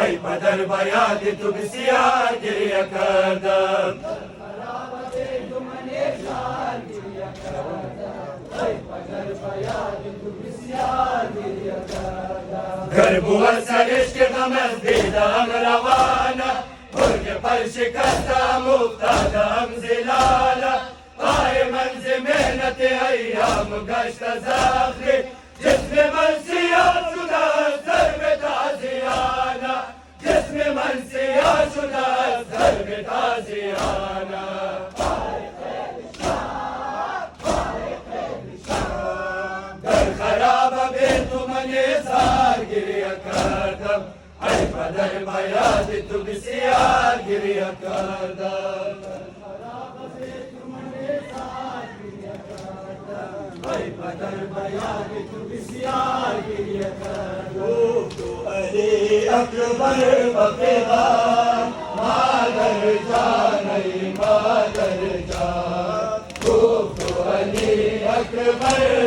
ای پدر باید تو بسیار گریه کردم گر بود سرشک غم از دیدم روانه برگ پر شکستم افتادم زلاله پای من ز محنت ایام گشت زخمی جسم من سیاه شده از ضرب تازیانه جسم من سیاه شده از ضرب تازیانه در خراب به تو من اظهار گریه کردم ای پدر باید تو بسیار گریه کردم ای پدر باید تو بسیار گریه کردم تو علی اکبر بقیدار مادر جان ای مادر جان تو علی اکبر